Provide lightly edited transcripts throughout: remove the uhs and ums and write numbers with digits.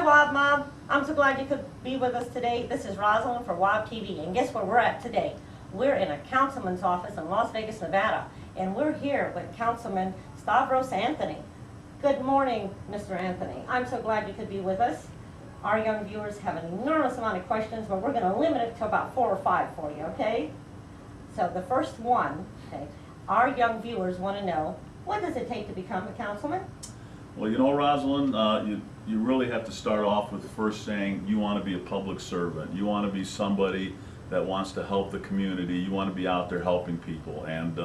WAB Mob. I'm so glad you could be with us today. This is Rosalind for WAB TV, and guess where we're at today? We're in a councilman's office in Las Vegas, Nevada, and we're here with Councilman Stavros Anthony. Good morning, Mr. Anthony. I'm so glad you could be with us. Our young viewers have an enormous amount of questions, but we're going to limit it to about 4 or 5 for you, okay? So the first one, okay, our young viewers want to know, what does it take to become a councilman? Well, you know, Rosalind, you really have to start off with first saying you want to be a public servant. You want to be somebody that wants to help the community. You want to be out there helping people. And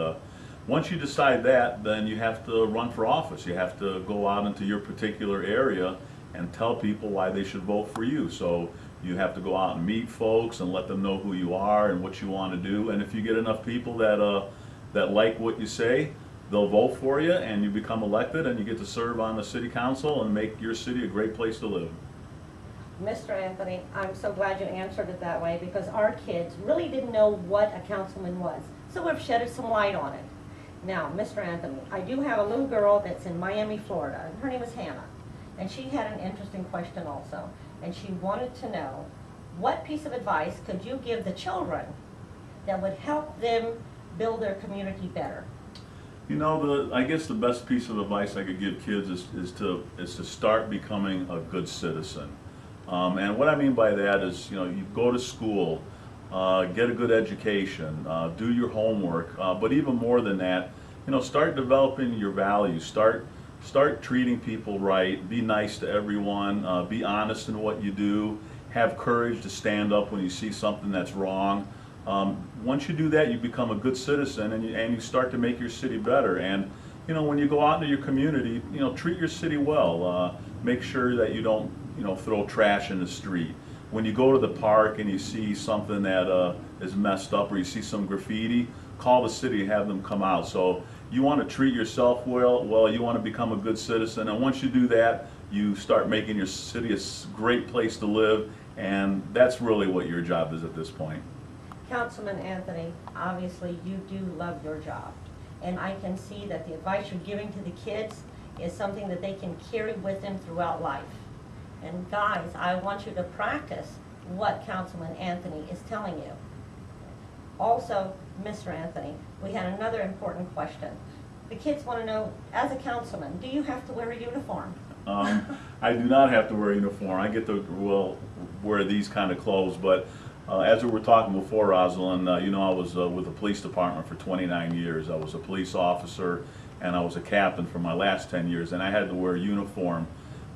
once you decide that, then you have to run for office. You have to go out into your particular area and tell people why they should vote for you. So you have to go out and meet folks and let them know who you are and what you want to do. And if you get enough people that like what you say, they'll vote for you and you become elected and you get to serve on the city council and make your city a great place to live. Mr. Anthony, I'm so glad you answered it that way because our kids really didn't know what a councilman was. So we've shedded some light on it. Now, Mr. Anthony, I do have a little girl that's in Miami, Florida, and her name is Hannah. And she had an interesting question also. And she wanted to know, what piece of advice could you give the children that would help them build their community better? You know, I guess the best piece of advice I could give kids is to start becoming a good citizen. And what I mean by that is, you know, you go to school, get a good education, do your homework, but even more than that, you know, start developing your values, start treating people right, be nice to everyone, be honest in what you do, have courage to stand up when you see something that's wrong. Once you do that, you become a good citizen and you start to make your city better. And you know, when you go out into your community, you know, treat your city well. Make sure that you don't, you know, throw trash in the street. When you go to the park and you see something that is messed up or you see some graffiti, call the city, have them come out. So you want to treat yourself well, you want to become a good citizen, and once you do that, you start making your city a great place to live, and that's really what your job is at this point. Councilman Anthony, obviously you do love your job, and I can see that the advice you're giving to the kids is something that they can carry with them throughout life. And guys, I want you to practice what Councilman Anthony is telling you. Also, Mr. Anthony, we had another important question. The kids want to know, as a councilman, do you have to wear a uniform? I do not have to wear a uniform. I get to wear these kind of clothes, but as we were talking before, Rosalind, you know, I was with the police department for 29 years. I was a police officer and I was a captain for my last 10 years, and I had to wear a uniform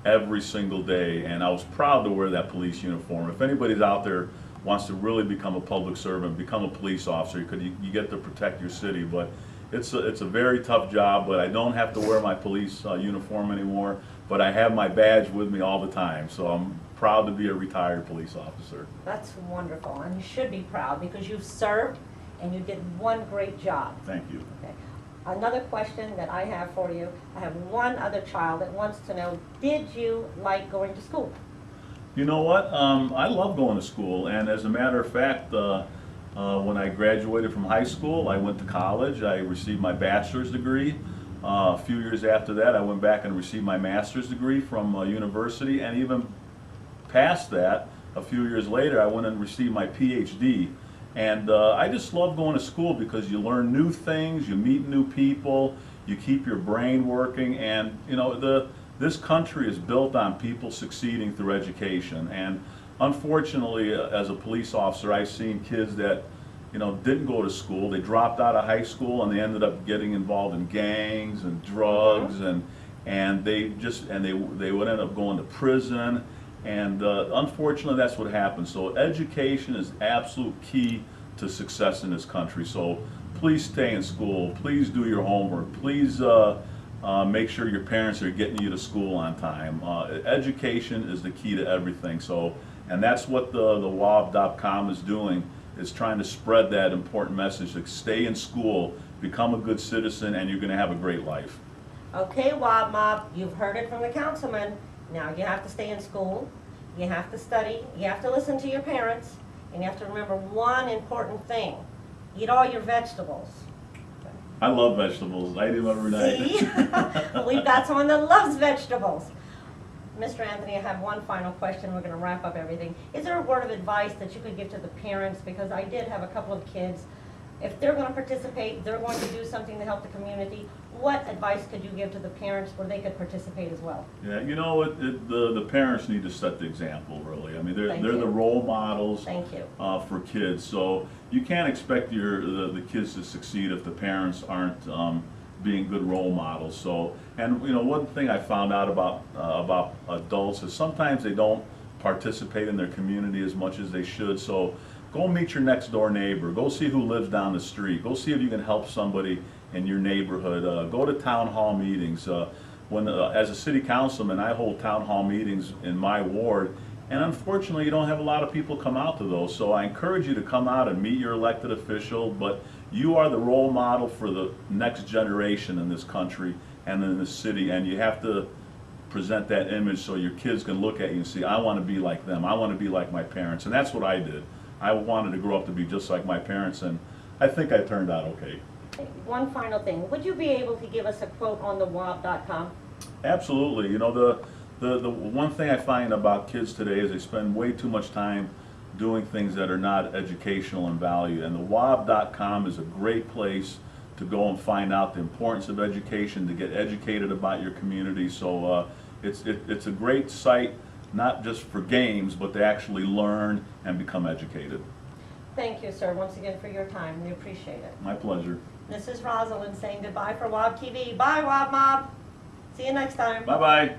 every single day, and I was proud to wear that police uniform. If anybody's out there wants to really become a public servant, become a police officer, because you get to protect your city, but it's a very tough job. But I don't have to wear my police uniform anymore, but I have my badge with me all the time, so I'm proud to be a retired police officer. That's wonderful, and you should be proud because you've served and you did one great job. Thank you. Okay. Another question that I have for you, I have one other child that wants to know, did you like going to school? You know what? I love going to school, and as a matter of fact, when I graduated from high school, I went to college. I received my bachelor's degree. A few years after that, I went back and received my master's degree from university, and even past that, a few years later, I went and received my PhD. And I just love going to school because you learn new things, you meet new people, you keep your brain working, and you know, this country is built on people succeeding through education. And unfortunately, as a police officer, I've seen kids that, you know, didn't go to school. They dropped out of high school and they ended up getting involved in gangs and drugs, and they would end up going to prison. And unfortunately, that's what happens. So education is absolute key to success in this country. So please stay in school. Please do your homework. Please make sure your parents are getting you to school on time. Education is the key to everything. So, and that's what the WAB.com is doing, is trying to spread that important message to stay in school, become a good citizen, and you're going to have a great life. Okay, WAB Mob, you've heard it from the councilman. Now you have to stay in school, you have to study, you have to listen to your parents, and you have to remember one important thing. Eat all your vegetables. I love vegetables. I do every night. See? We've got someone that loves vegetables. Mr. Anthony, I have one final question. We're going to wrap up everything. Is there a word of advice that you could give to the parents? Because I did have a couple of kids. If they're going to participate, they're going to do something to help the community. What advice could you give to the parents where they could participate as well? Yeah, you know, the parents need to set the example, really. I mean, they're you. the role models. Thank you. For kids. So you can't expect the kids to succeed if the parents aren't being good role models. So, and you know, one thing I found out about adults is sometimes they don't participate in their community as much as they should. So go meet your next door neighbor. Go see who lives down the street. Go see if you can help somebody in your neighborhood. Go to town hall meetings. As a city councilman, I hold town hall meetings in my ward, and unfortunately you don't have a lot of people come out to those. So I encourage you to come out and meet your elected official, but you are the role model for the next generation in this country and in this city, and you have to present that image so your kids can look at you and say, I want to be like them, I want to be like my parents. And that's what I did. I wanted to grow up to be just like my parents, and I think I turned out okay. One final thing. Would you be able to give us a quote on the wob.com? Absolutely. You know, the one thing I find about kids today is they spend way too much time doing things that are not educational in value, and the wob.com is a great place to go and find out the importance of education, to get educated about your community. So it's a great site, not just for games, but to actually learn and become educated. Thank you, sir, once again for your time. We appreciate it. My pleasure. This is Rosalind saying goodbye for WOB TV. Bye, WOB Mob. See you next time. Bye-bye.